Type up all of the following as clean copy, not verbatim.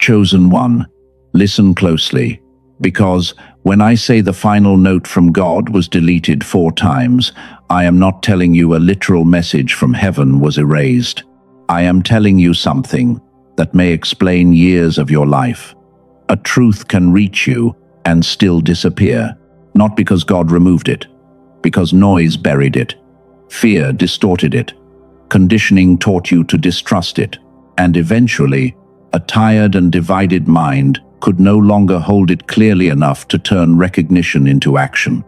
chosen one, listen closely, because when I say the final note from God was deleted 4 times, I am not telling you a literal message from heaven was erased. I am telling you something that may explain years of your life. A truth can reach you and still disappear, not because God removed it, because noise buried it, fear distorted it, conditioning taught you to distrust it, and eventually, a tired and divided mind could no longer hold it clearly enough to turn recognition into action.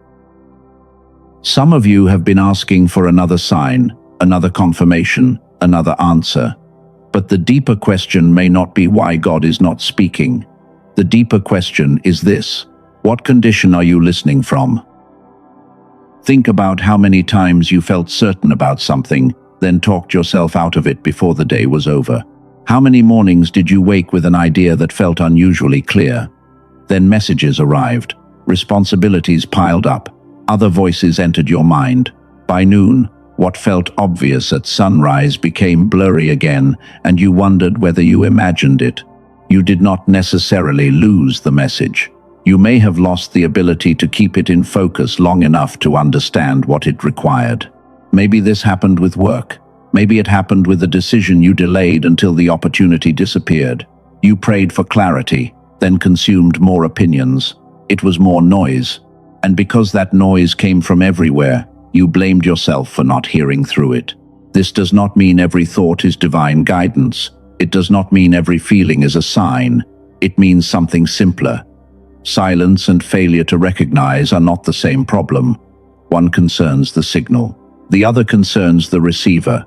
Some of you have been asking for another sign, another confirmation, another answer. But the deeper question may not be why God is not speaking. The deeper question is this: what condition are you listening from? Think about how many times you felt certain about something, then talked yourself out of it before the day was over. How many mornings did you wake with an idea that felt unusually clear? Then messages arrived, responsibilities piled up, other voices entered your mind. By noon, what felt obvious at sunrise became blurry again, and you wondered whether you imagined it. You did not necessarily lose the message. You may have lost the ability to keep it in focus long enough to understand what it required. Maybe this happened with work. Maybe it happened with a decision you delayed until the opportunity disappeared. You prayed for clarity, then consumed more opinions. It was more noise. And because that noise came from everywhere, you blamed yourself for not hearing through it. This does not mean every thought is divine guidance. It does not mean every feeling is a sign. It means something simpler. Silence and failure to recognize are not the same problem. One concerns the signal. The other concerns the receiver.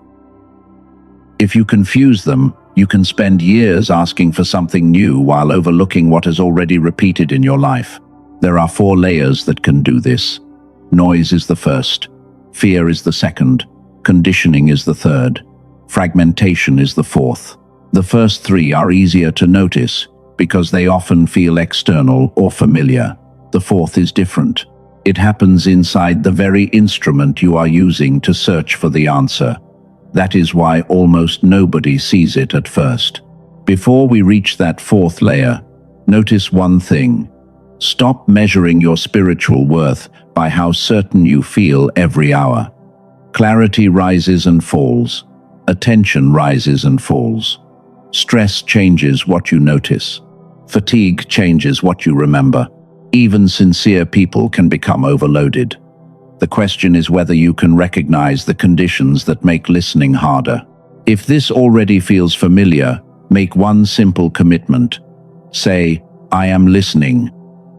If you confuse them, you can spend years asking for something new while overlooking what is already repeated in your life. There are 4 layers that can do this. Noise is the first. Fear is the second. Conditioning is the third. Fragmentation is the fourth. The first 3 are easier to notice because they often feel external or familiar. The fourth is different. It happens inside the very instrument you are using to search for the answer. That is why almost nobody sees it at first. Before we reach that 4th layer, notice one thing. Stop measuring your spiritual worth by how certain you feel every hour. Clarity rises and falls. Attention rises and falls. Stress changes what you notice. Fatigue changes what you remember. Even sincere people can become overloaded. The question is whether you can recognize the conditions that make listening harder. If this already feels familiar, make one simple commitment. Say, "I am listening."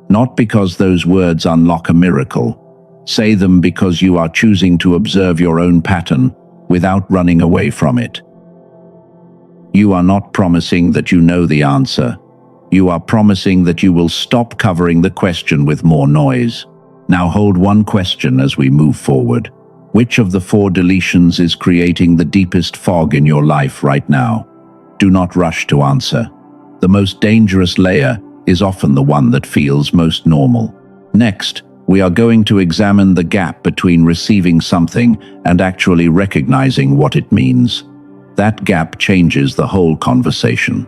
Not because those words unlock a miracle. Say them because you are choosing to observe your own pattern without running away from it. You are not promising that you know the answer. You are promising that you will stop covering the question with more noise. Now hold one question as we move forward. Which of the 4 deletions is creating the deepest fog in your life right now? Do not rush to answer. The most dangerous layer is often the one that feels most normal. Next, we are going to examine the gap between receiving something and actually recognizing what it means. That gap changes the whole conversation.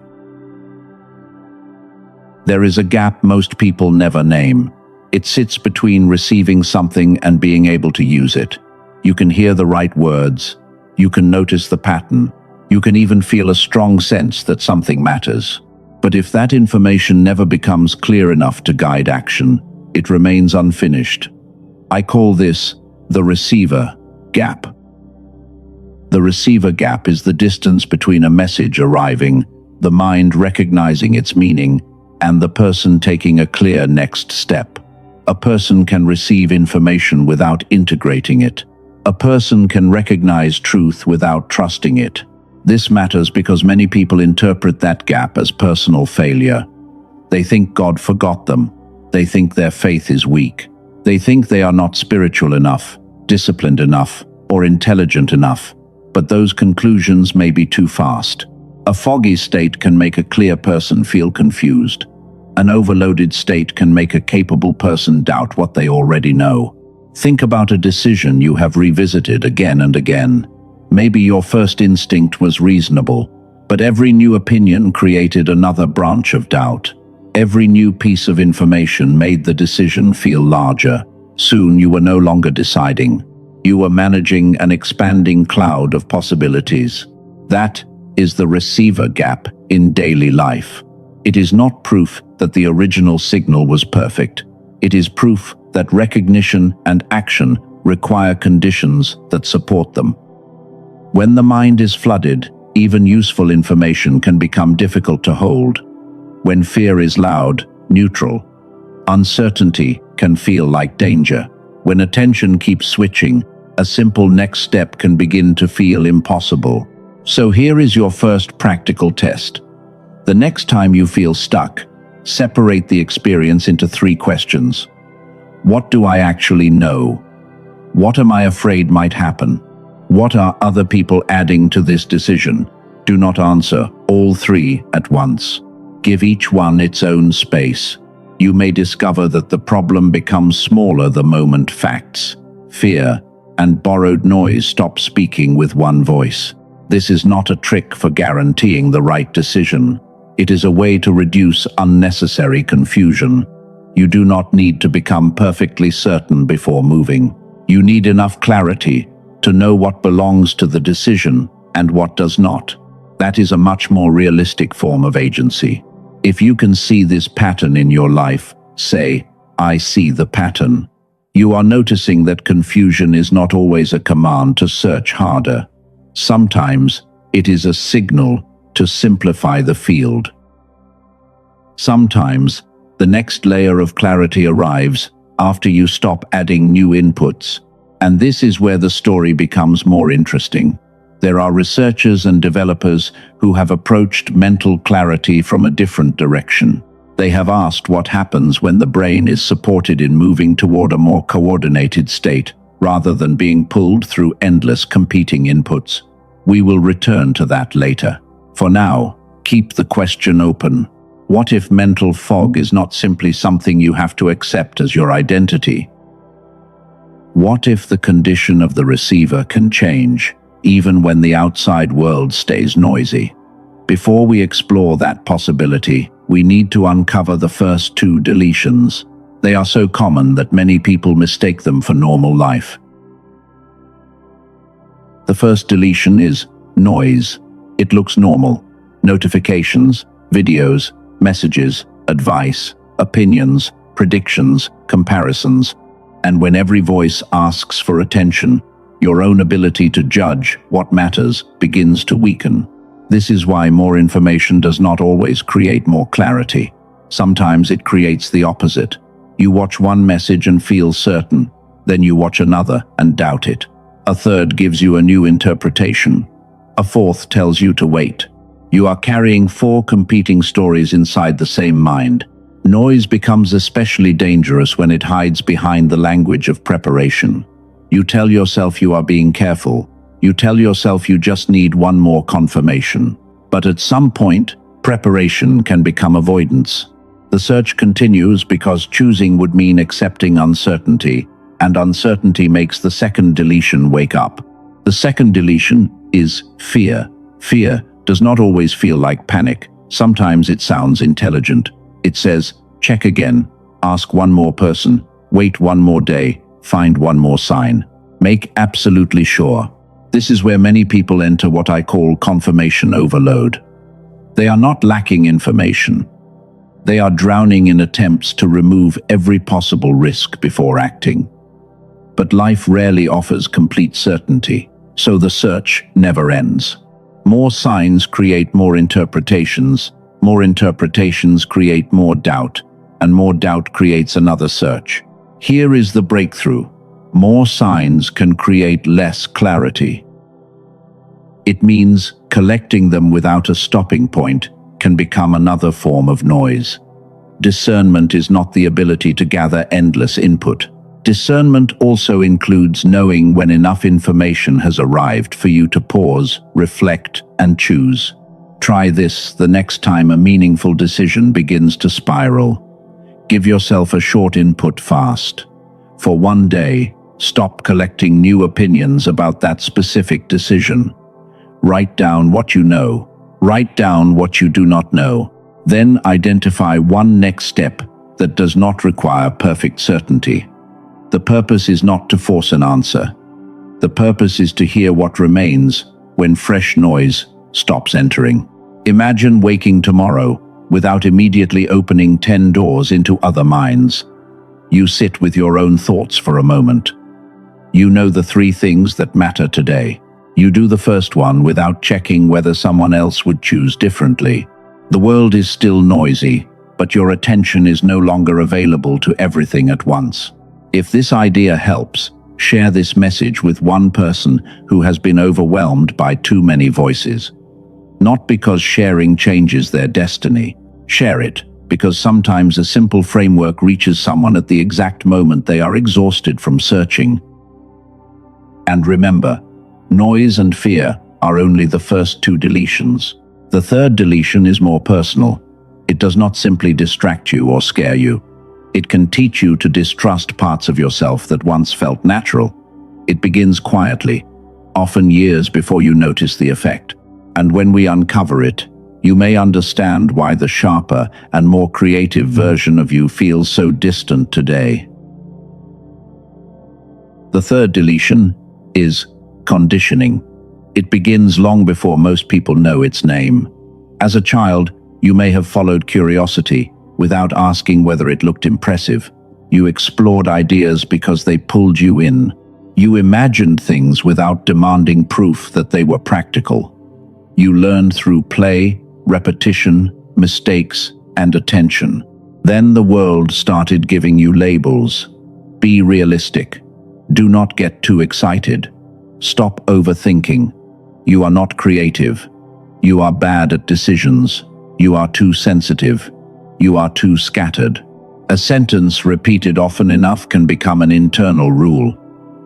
There is a gap most people never name. It sits between receiving something and being able to use it. You can hear the right words. You can notice the pattern. You can even feel a strong sense that something matters. But if that information never becomes clear enough to guide action, it remains unfinished. I call this the receiver gap. The receiver gap is the distance between a message arriving, the mind recognizing its meaning, and the person taking a clear next step. A person can receive information without integrating it. A person can recognize truth without trusting it. This matters because many people interpret that gap as personal failure. They think God forgot them. They think their faith is weak. They think they are not spiritual enough, disciplined enough, or intelligent enough. But those conclusions may be too fast. A foggy state can make a clear person feel confused. An overloaded state can make a capable person doubt what they already know. Think about a decision you have revisited again and again. Maybe your first instinct was reasonable. But every new opinion created another branch of doubt. Every new piece of information made the decision feel larger. Soon you were no longer deciding. You were managing an expanding cloud of possibilities. That is the receiver gap in daily life. It is not proof that the original signal was perfect. It is proof that recognition and action require conditions that support them. When the mind is flooded, even useful information can become difficult to hold. When fear is loud, neutral, uncertainty can feel like danger. When attention keeps switching, a simple next step can begin to feel impossible. So here is your first practical test. The next time you feel stuck, separate the experience into 3 questions. What do I actually know? What am I afraid might happen? What are other people adding to this decision? Do not answer all 3 at once. Give each one its own space. You may discover that the problem becomes smaller the moment facts, fear, and borrowed noise stop speaking with one voice. This is not a trick for guaranteeing the right decision. It is a way to reduce unnecessary confusion. You do not need to become perfectly certain before moving. You need enough clarity to know what belongs to the decision and what does not. That is a much more realistic form of agency. If you can see this pattern in your life, say, "I see the pattern." You are noticing that confusion is not always a command to search harder. Sometimes it is a signal to simplify the field. Sometimes the next layer of clarity arrives after you stop adding new inputs. And this is where the story becomes more interesting. There are researchers and developers who have approached mental clarity from a different direction. They have asked what happens when the brain is supported in moving toward a more coordinated state, rather than being pulled through endless competing inputs. We will return to that later. For now, keep the question open. What if mental fog is not simply something you have to accept as your identity? What if the condition of the receiver can change, even when the outside world stays noisy? Before we explore that possibility, we need to uncover the first 2 deletions. They are so common that many people mistake them for normal life. The first deletion is noise. It looks normal. Notifications, videos, messages, advice, opinions, predictions, comparisons. And when every voice asks for attention, your own ability to judge what matters begins to weaken. This is why more information does not always create more clarity. Sometimes it creates the opposite. You watch one message and feel certain, then you watch another and doubt it. A third gives you a new interpretation. A fourth tells you to wait. You are carrying 4 competing stories inside the same mind. Noise becomes especially dangerous when it hides behind the language of preparation. You tell yourself you are being careful. You tell yourself you just need one more confirmation. But at some point, preparation can become avoidance. The search continues because choosing would mean accepting uncertainty, and uncertainty makes the second deletion wake up. The second deletion is fear. Fear does not always feel like panic. Sometimes it sounds intelligent. It says, check again, ask one more person, wait one more day, find one more sign. Make absolutely sure. This is where many people enter what I call confirmation overload. They are not lacking information. They are drowning in attempts to remove every possible risk before acting. But life rarely offers complete certainty, so the search never ends. More signs create more interpretations create more doubt, and more doubt creates another search. Here is the breakthrough. More signs can create less clarity. It means collecting them without a stopping point can become another form of noise. Discernment is not the ability to gather endless input. Discernment also includes knowing when enough information has arrived for you to pause, reflect, and choose. Try this the next time a meaningful decision begins to spiral. Give yourself a short input fast. For one day, stop collecting new opinions about that specific decision. Write down what you know, Write down what you do not know. Then identify one next step that does not require perfect certainty. The purpose is not to force an answer. The purpose is to hear what remains when fresh noise stops entering. Imagine waking tomorrow without immediately opening 10 doors into other minds. You sit with your own thoughts for a moment. You know the 3 things that matter today. You do the first one without checking whether someone else would choose differently. The world is still noisy, but your attention is no longer available to everything at once. If this idea helps, share this message with one person who has been overwhelmed by too many voices. Not because sharing changes their destiny. Share it because sometimes a simple framework reaches someone at the exact moment they are exhausted from searching. And remember, noise and fear are only the first 2 deletions. The third deletion is more personal. It does not simply distract you or scare you. It can teach you to distrust parts of yourself that once felt natural. It begins quietly, often years before you notice the effect. And when we uncover it, you may understand why the sharper and more creative version of you feels so distant today. The third deletion is conditioning. It begins long before most people know its name. As a child, you may have followed curiosity without asking whether it looked impressive. You explored ideas because they pulled you in. You imagined things without demanding proof that they were practical. You learned through play, repetition, mistakes, and attention. Then the world started giving you labels. Be realistic. Do not get too excited. Stop overthinking. You are not creative. You are bad at decisions. You are too sensitive. You are too scattered. A sentence repeated often enough can become an internal rule,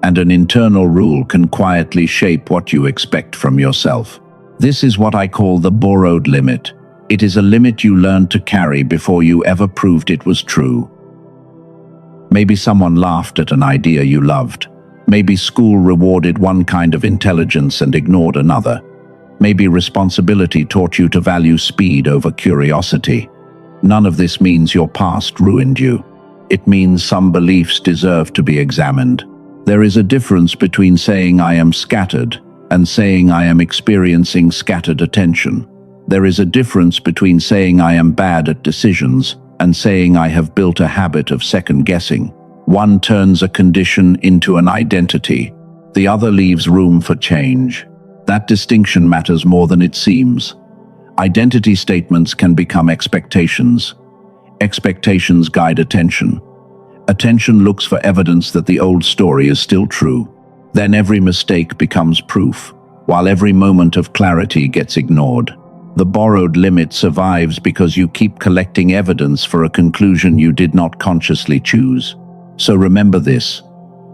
and an internal rule can quietly shape what you expect from yourself. This is what I call the borrowed limit. It is a limit you learned to carry before you ever proved it was true. Maybe someone laughed at an idea you loved. Maybe school rewarded one kind of intelligence and ignored another. Maybe responsibility taught you to value speed over curiosity. None of this means your past ruined you. It means some beliefs deserve to be examined. There is a difference between saying I am scattered and saying I am experiencing scattered attention. There is a difference between saying I am bad at decisions and saying I have built a habit of second-guessing. One turns a condition into an identity. The other leaves room for change. That distinction matters more than it seems. Identity statements can become expectations. Expectations guide attention. Attention looks for evidence that the old story is still true. Then every mistake becomes proof, while every moment of clarity gets ignored. The borrowed limit survives because you keep collecting evidence for a conclusion you did not consciously choose. So remember this: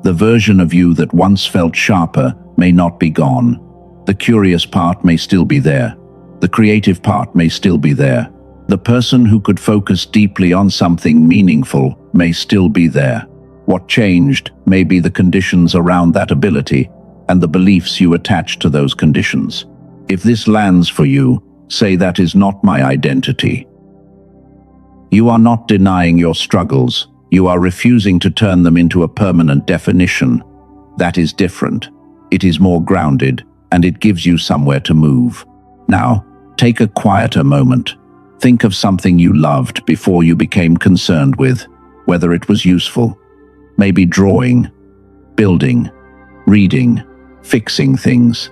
the version of you that once felt sharper may not be gone. The curious part may still be there. The creative part may still be there. The person who could focus deeply on something meaningful may still be there. What changed may be the conditions around that ability and the beliefs you attach to those conditions. If this lands for you, say that is not my identity. You are not denying your struggles. You are refusing to turn them into a permanent definition. That is different. It is more grounded, and it gives you somewhere to move. Now, take a quieter moment. Think of something you loved before you became concerned with, whether it was useful. Maybe drawing, building, reading, fixing things,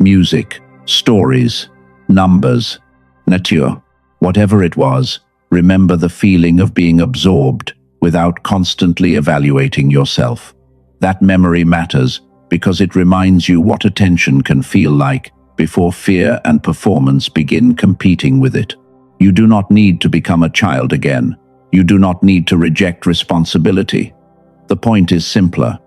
music, stories, numbers, nature. Whatever it was, remember the feeling of being absorbed without constantly evaluating yourself. That memory matters because it reminds you what attention can feel like before fear and performance begin competing with it. You do not need to become a child again. You do not need to reject responsibility. The point is simpler.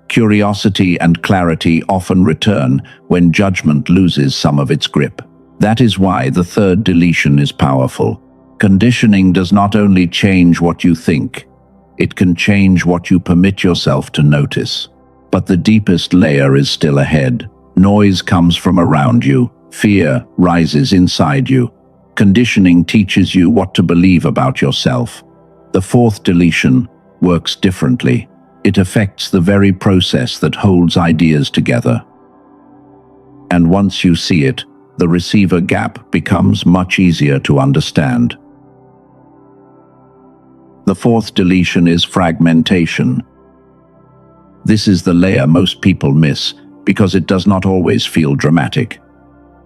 Curiosity and clarity often return when judgment loses some of its grip. That is why the third deletion is powerful. Conditioning does not only change what you think, it can change what you permit yourself to notice. But the deepest layer is still ahead. Noise comes from around you, Fear rises inside you. Conditioning teaches you what to believe about yourself. The fourth deletion works differently. It affects the very process that holds ideas together. And once you see it, the receiver gap becomes much easier to understand. The fourth deletion is fragmentation. This is the layer most people miss because it does not always feel dramatic.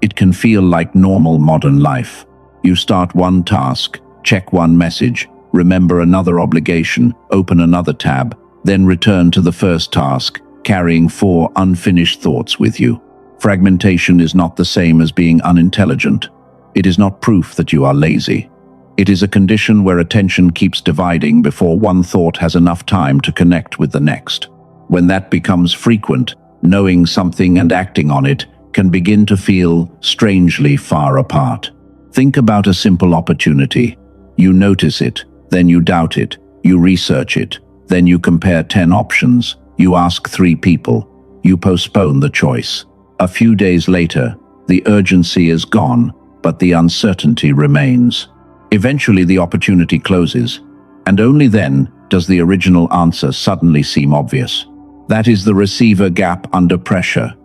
It can feel like normal modern life. You start one task, check one message, remember another obligation, open another tab, then return to the first task, carrying 4 unfinished thoughts with you. Fragmentation is not the same as being unintelligent. It is not proof that you are lazy. It is a condition where attention keeps dividing before one thought has enough time to connect with the next. When that becomes frequent, knowing something and acting on it can begin to feel strangely far apart. Think about a simple opportunity. You notice it, then you doubt it, you research it, then you compare 10 options, you ask 3 people, you postpone the choice. A few days later, the urgency is gone, but the uncertainty remains. Eventually the opportunity closes, and only then does the original answer suddenly seem obvious. That is the receiver gap under pressure.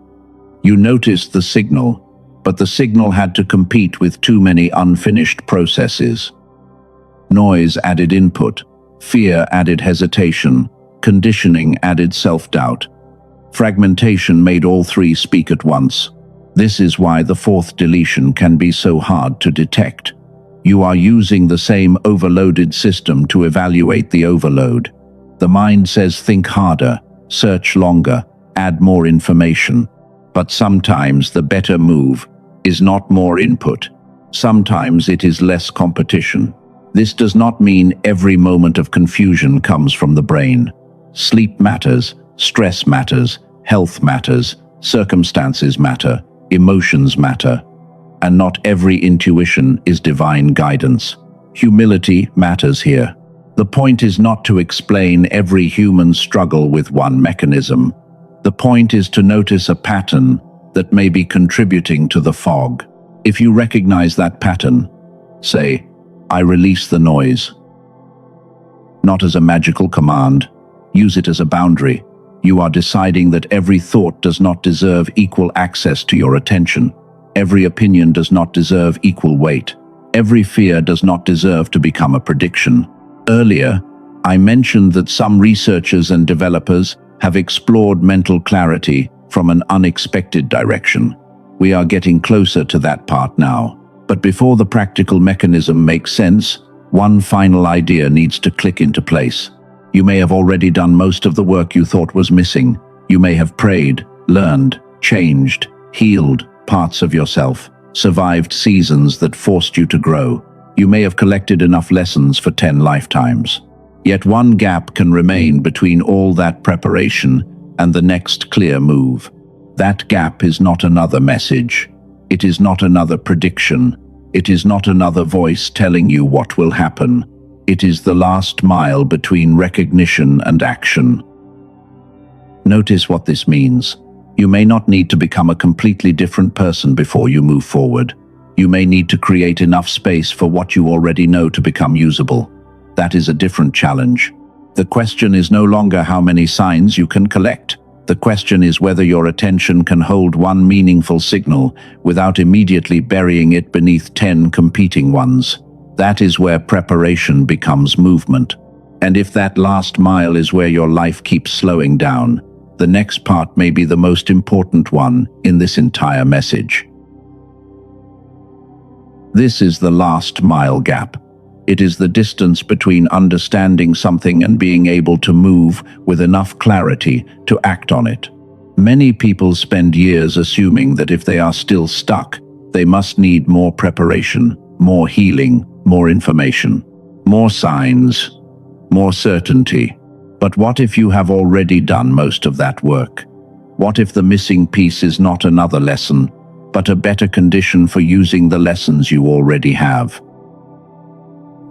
You noticed the signal, but the signal had to compete with too many unfinished processes. Noise added input, fear added hesitation, conditioning added self-doubt. Fragmentation made all 3 speak at once. This is why the fourth deletion can be so hard to detect. You are using the same overloaded system to evaluate the overload. The mind says think harder, search longer, add more information. But sometimes the better move is not more input. Sometimes it is less competition. This does not mean every moment of confusion comes from the brain. Sleep matters, stress matters, health matters, circumstances matter, emotions matter. And not every intuition is divine guidance. Humility matters here. The point is not to explain every human struggle with one mechanism. The point is to notice a pattern that may be contributing to the fog. If you recognize that pattern, say, I release the noise. Not as a magical command, use it as a boundary. You are deciding that every thought does not deserve equal access to your attention. Every opinion does not deserve equal weight. Every fear does not deserve to become a prediction. Earlier, I mentioned that some researchers and developers have explored mental clarity from an unexpected direction. We are getting closer to that part now. But before the practical mechanism makes sense, one final idea needs to click into place. You may have already done most of the work you thought was missing. You may have prayed, learned, changed, healed parts of yourself, survived seasons that forced you to grow. You may have collected enough lessons for 10 lifetimes. Yet one gap can remain between all that preparation and the next clear move. That gap is not another message. It is not another prediction. It is not another voice telling you what will happen. It is the last mile between recognition and action. Notice what this means. You may not need to become a completely different person before you move forward. You may need to create enough space for what you already know to become usable. That is a different challenge. The question is no longer how many signs you can collect. The question is whether your attention can hold one meaningful signal without immediately burying it beneath 10 competing ones. That is where preparation becomes movement. And if that last mile is where your life keeps slowing down, the next part may be the most important one in this entire message. This is the last mile gap. It is the distance between understanding something and being able to move with enough clarity to act on it. Many people spend years assuming that if they are still stuck, they must need more preparation, more healing, more information, more signs, more certainty. But what if you have already done most of that work? What if the missing piece is not another lesson, but a better condition for using the lessons you already have?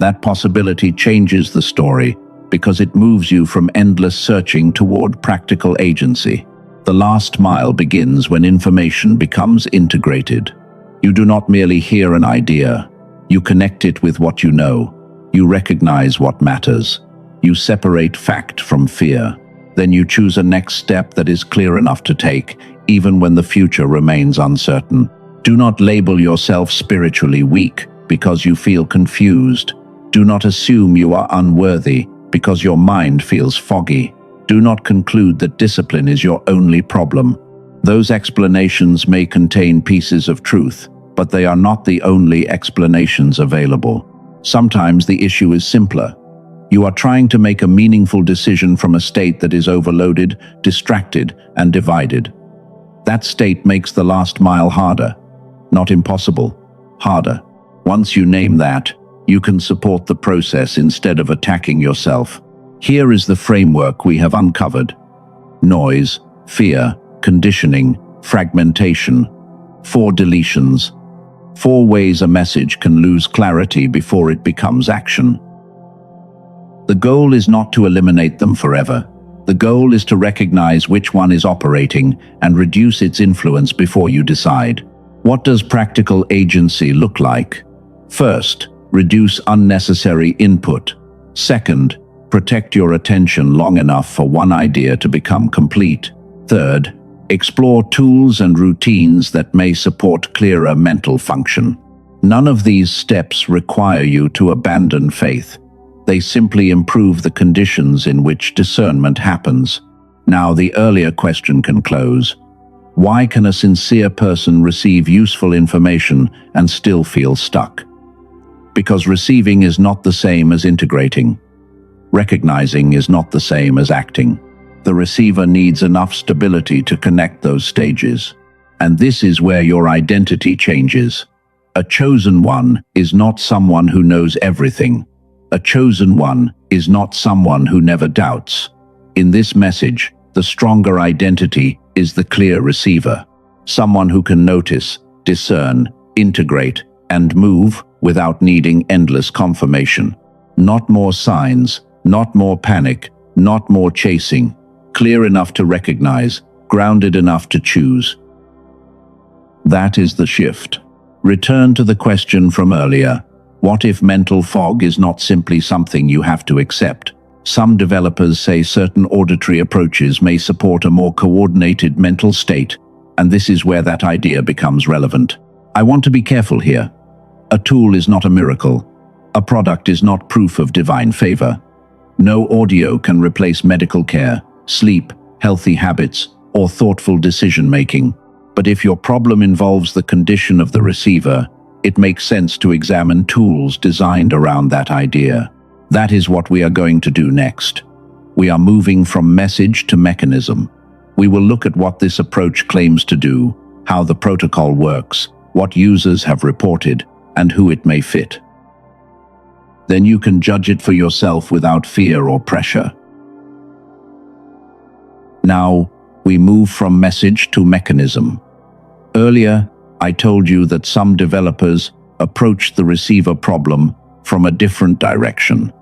That possibility changes the story because it moves you from endless searching toward practical agency. The last mile begins when information becomes integrated. You do not merely hear an idea. You connect it with what you know. You recognize what matters. You separate fact from fear. Then you choose a next step that is clear enough to take, even when the future remains uncertain. Do not label yourself spiritually weak because you feel confused. Do not assume you are unworthy because your mind feels foggy. Do not conclude that discipline is your only problem. Those explanations may contain pieces of truth, but they are not the only explanations available. Sometimes the issue is simpler. You are trying to make a meaningful decision from a state that is overloaded, distracted, and divided. That state makes the last mile harder. Not impossible, harder. Once you name that, you can support the process instead of attacking yourself. Here is the framework we have uncovered: noise, fear, conditioning, fragmentation. 4 deletions. 4 ways a message can lose clarity before it becomes action. The goal is not to eliminate them forever. The goal is to recognize which one is operating and reduce its influence before you decide. What does practical agency look like? First, reduce unnecessary input. Second, protect your attention long enough for one idea to become complete. Third, explore tools and routines that may support clearer mental function. None of these steps require you to abandon faith. They simply improve the conditions in which discernment happens. Now the earlier question can close. Why can a sincere person receive useful information and still feel stuck? Because receiving is not the same as integrating. Recognizing is not the same as acting. The receiver needs enough stability to connect those stages. And this is where your identity changes. A chosen one is not someone who knows everything. A chosen one is not someone who never doubts. In this message, the stronger identity is the clear receiver. Someone who can notice, discern, integrate, and move without needing endless confirmation. Not more signs, not more panic, not more chasing. Clear enough to recognize, grounded enough to choose. That is the shift. Return to the question from earlier. What if mental fog is not simply something you have to accept? Some developers say certain auditory approaches may support a more coordinated mental state, and this is where that idea becomes relevant. I want to be careful here. A tool is not a miracle. A product is not proof of divine favor. No audio can replace medical care, sleep, healthy habits, or thoughtful decision-making. But if your problem involves the condition of the receiver, it makes sense to examine tools designed around that idea. That is what we are going to do next. We are moving from message to mechanism. We will look at what this approach claims to do, how the protocol works, what users have reported, and who it may fit. Then you can judge it for yourself without fear or pressure. Now, we move from message to mechanism. Earlier, I told you that some developers approached the receiver problem from a different direction.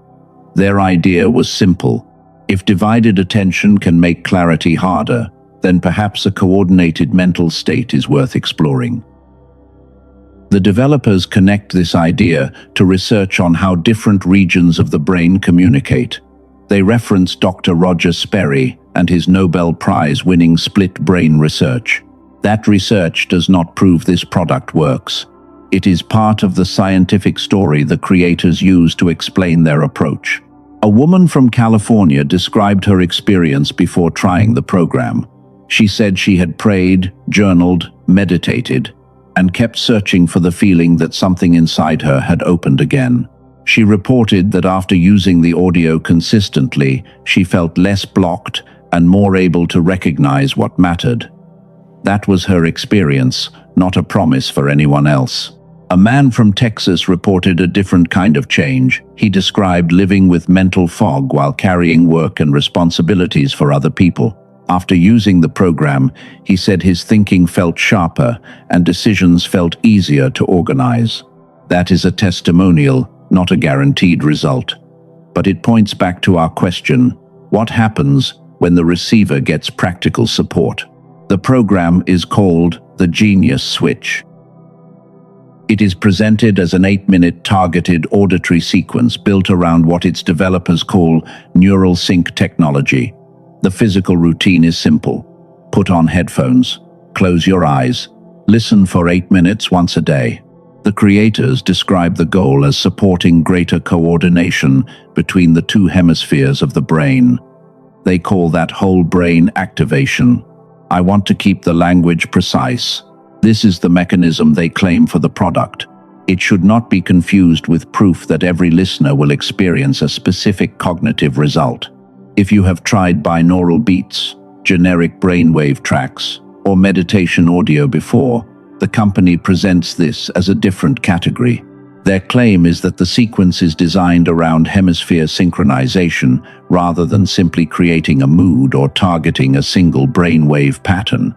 Their idea was simple. If divided attention can make clarity harder, then perhaps a coordinated mental state is worth exploring. The developers connect this idea to research on how different regions of the brain communicate. They reference Dr. Roger Sperry and his Nobel Prize-winning split brain research. That research does not prove this product works. It is part of the scientific story the creators use to explain their approach. A woman from California described her experience before trying the program. She said she had prayed, journaled, meditated, and kept searching for the feeling that something inside her had opened again. She reported that after using the audio consistently, she felt less blocked and more able to recognize what mattered. That was her experience, not a promise for anyone else. A man from Texas reported a different kind of change. He described living with mental fog while carrying work and responsibilities for other people. After using the program, he said his thinking felt sharper and decisions felt easier to organize. That is a testimonial, not a guaranteed result. But it points back to our question: what happens when the receiver gets practical support? The program is called the Genius Switch. It is presented as an 8-minute targeted auditory sequence built around what its developers call neural sync technology. The physical routine is simple. Put on headphones, close your eyes, listen for 8 minutes once a day. The creators describe the goal as supporting greater coordination between the two hemispheres of the brain. They call that whole brain activation. I want to keep the language precise. This is the mechanism they claim for the product. It should not be confused with proof that every listener will experience a specific cognitive result. If you have tried binaural beats, generic brainwave tracks, or meditation audio before, the company presents this as a different category. Their claim is that the sequence is designed around hemisphere synchronization rather than simply creating a mood or targeting a single brainwave pattern.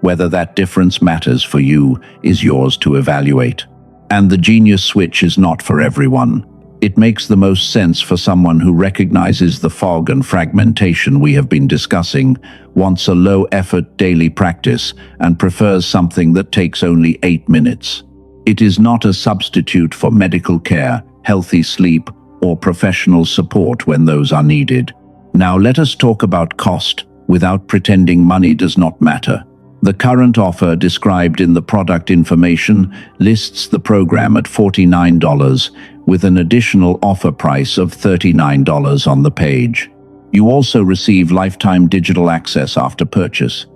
Whether that difference matters for you is yours to evaluate. And the genius switch is not for everyone. It makes the most sense for someone who recognizes the fog and fragmentation we have been discussing, wants a low-effort daily practice, and prefers something that takes only 8 minutes. It is not a substitute for medical care, healthy sleep, or professional support when those are needed. Now let us talk about cost, without pretending money does not matter. The current offer described in the product information lists the program at $49, with an additional offer price of $39 on the page. You also receive lifetime digital access after purchase.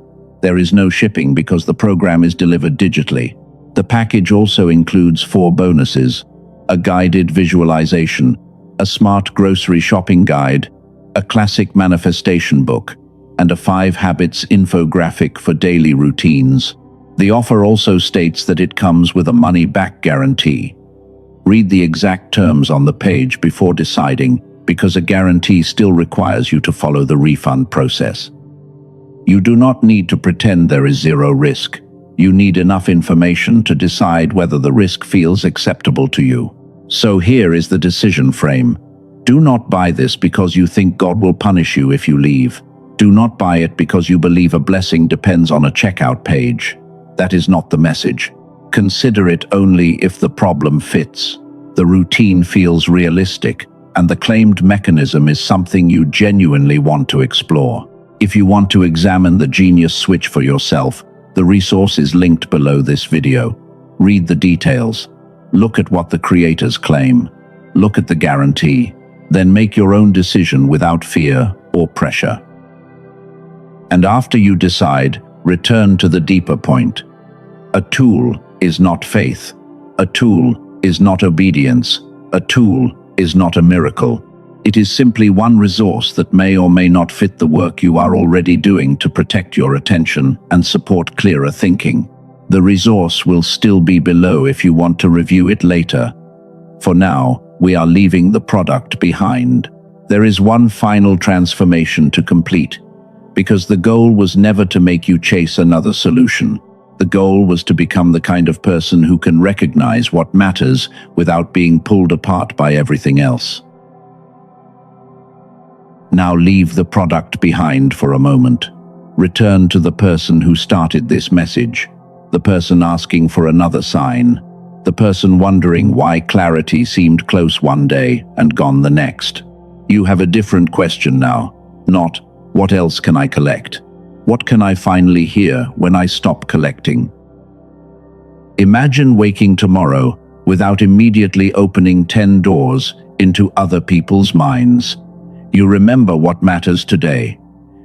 There is no shipping because the program is delivered digitally. The package also includes 4 bonuses: a guided visualization, a smart grocery shopping guide, a classic manifestation book, and a 5 habits infographic for daily routines. The offer also states that it comes with a money-back guarantee. Read the exact terms on the page before deciding, because a guarantee still requires you to follow the refund process. You do not need to pretend there is zero risk. You need enough information to decide whether the risk feels acceptable to you. So here is the decision frame. Do not buy this because you think God will punish you if you leave. Do not buy it because you believe a blessing depends on a checkout page. That is not the message. Consider it only if the problem fits, the routine feels realistic, and the claimed mechanism is something you genuinely want to explore. If you want to examine the genius switch for yourself, the resource is linked below this video. Read the details. Look at what the creators claim. Look at the guarantee. Then make your own decision without fear or pressure. And after you decide, return to the deeper point. A tool is not faith. A tool is not obedience. A tool is not a miracle. It is simply one resource that may or may not fit the work you are already doing to protect your attention and support clearer thinking. The resource will still be below if you want to review it later. For now, we are leaving the product behind. There is one final transformation to complete, because the goal was never to make you chase another solution. The goal was to become the kind of person who can recognize what matters without being pulled apart by everything else. Now leave the product behind for a moment. Return to the person who started this message, the person asking for another sign, the person wondering why clarity seemed close one day and gone the next. You have a different question now, not, what else can I collect? What can I finally hear when I stop collecting? Imagine waking tomorrow without immediately opening 10 doors into other people's minds. You remember what matters today.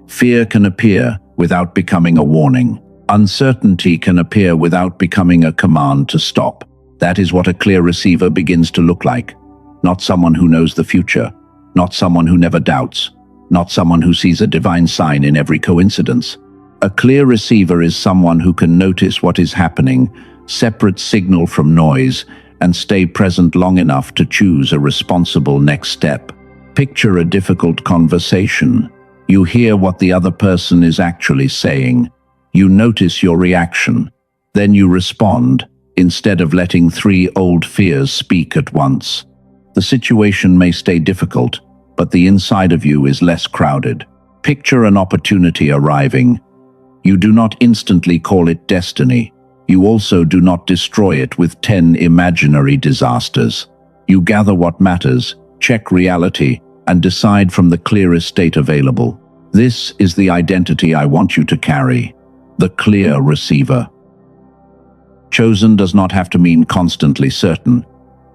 Fear can appear without becoming a warning. Uncertainty can appear without becoming a command to stop. That is what a clear receiver begins to look like. Not someone who knows the future, not someone who never doubts, not someone who sees a divine sign in every coincidence. A clear receiver is someone who can notice what is happening, separate signal from noise, and stay present long enough to choose a responsible next step. Picture a difficult conversation. You hear what the other person is actually saying. You notice your reaction. Then you respond, instead of letting 3 old fears speak at once. The situation may stay difficult, but the inside of you is less crowded. Picture an opportunity arriving. You do not instantly call it destiny. You also do not destroy it with 10 imaginary disasters. You gather what matters, check reality, and decide from the clearest state available. This is the identity I want you to carry, the clear receiver. Chosen does not have to mean constantly certain.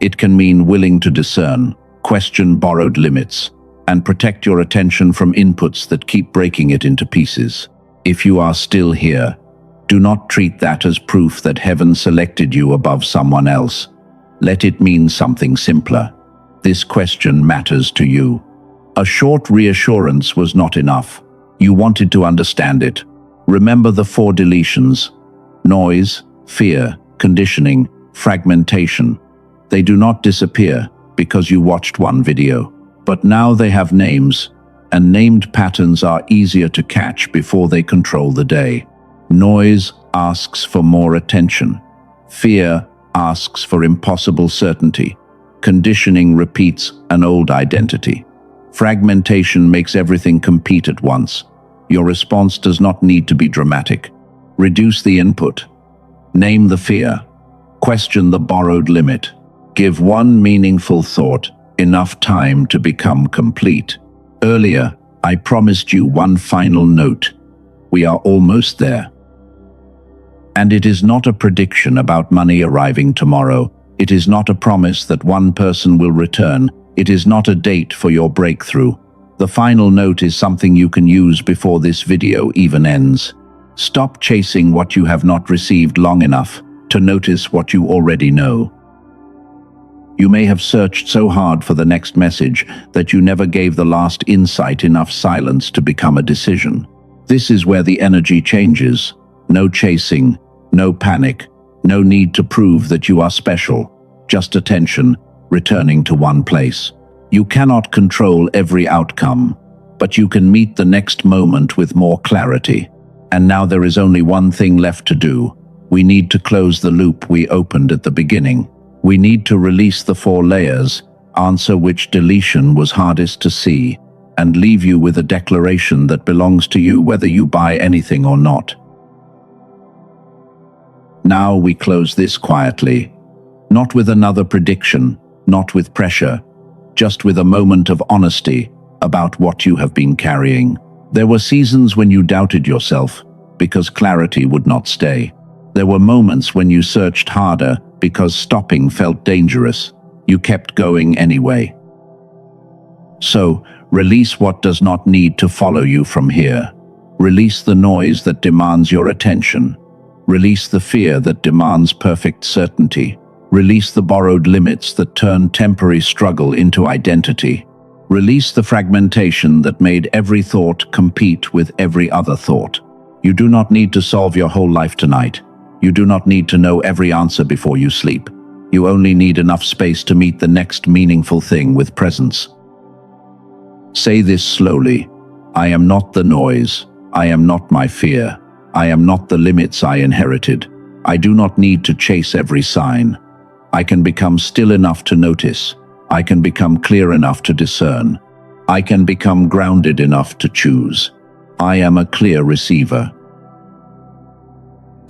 It can mean willing to discern, question borrowed limits, and protect your attention from inputs that keep breaking it into pieces. If you are still here, do not treat that as proof that heaven selected you above someone else. Let it mean something simpler. This question matters to you. A short reassurance was not enough. You wanted to understand it. Remember the 4 deletions: noise, fear, conditioning, fragmentation. They do not disappear because you watched one video. But now they have names, and named patterns are easier to catch before they control the day. Noise asks for more attention. Fear asks for impossible certainty. Conditioning repeats an old identity. Fragmentation makes everything compete at once. Your response does not need to be dramatic. Reduce the input. Name the fear. Question the borrowed limit. Give one meaningful thought enough time to become complete. Earlier, I promised you one final note. We are almost there. And it is not a prediction about money arriving tomorrow. It is not a promise that one person will return. It is not a date for your breakthrough. The final note is something you can use before this video even ends. Stop chasing what you have not received long enough to notice what you already know. You may have searched so hard for the next message that you never gave the last insight enough silence to become a decision. This is where the energy changes. No chasing, no panic, no need to prove that you are special. Just attention, returning to one place. You cannot control every outcome, but you can meet the next moment with more clarity. And now there is only one thing left to do. We need to close the loop we opened at the beginning. We need to release the 4 layers, answer which deletion was hardest to see, and leave you with a declaration that belongs to you whether you buy anything or not. Now we close this quietly, not with another prediction, not with pressure, just with a moment of honesty about what you have been carrying. There were seasons when you doubted yourself because clarity would not stay. There were moments when you searched harder because stopping felt dangerous. You kept going anyway. So, release what does not need to follow you from here. Release the noise that demands your attention. Release the fear that demands perfect certainty. Release the borrowed limits that turn temporary struggle into identity. Release the fragmentation that made every thought compete with every other thought. You do not need to solve your whole life tonight. You do not need to know every answer before you sleep. You only need enough space to meet the next meaningful thing with presence. Say this slowly. I am not the noise. I am not my fear. I am not the limits I inherited. I do not need to chase every sign. I can become still enough to notice. I can become clear enough to discern. I can become grounded enough to choose. I am a clear receiver.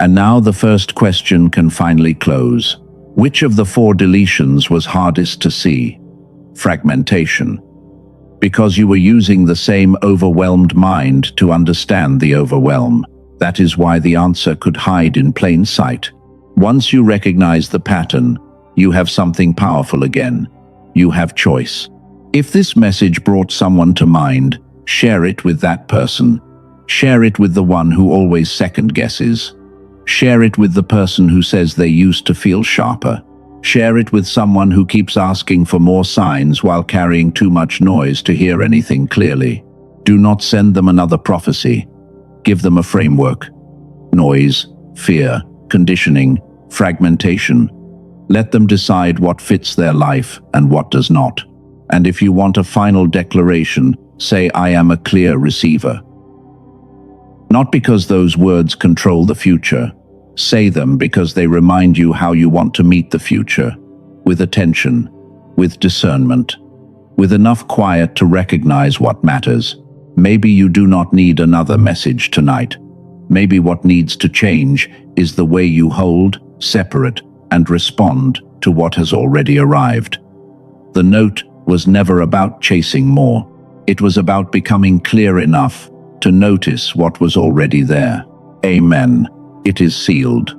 And now the first question can finally close. Which of the 4 deletions was hardest to see? Fragmentation. Because you were using the same overwhelmed mind to understand the overwhelm. That is why the answer could hide in plain sight. Once you recognize the pattern, you have something powerful again. You have choice. If this message brought someone to mind, share it with that person. Share it with the one who always second guesses. Share it with the person who says they used to feel sharper. Share it with someone who keeps asking for more signs while carrying too much noise to hear anything clearly. Do not send them another prophecy. Give them a framework. Noise, fear, conditioning, fragmentation. Let them decide what fits their life and what does not. And if you want a final declaration, say, I am a clear receiver. Not because those words control the future. Say them because they remind you how you want to meet the future. With attention, with discernment, with enough quiet to recognize what matters. Maybe you do not need another message tonight. Maybe what needs to change is the way you hold, separate, and respond to what has already arrived. The note was never about chasing more. It was about becoming clear enough to notice what was already there. Amen. It is sealed.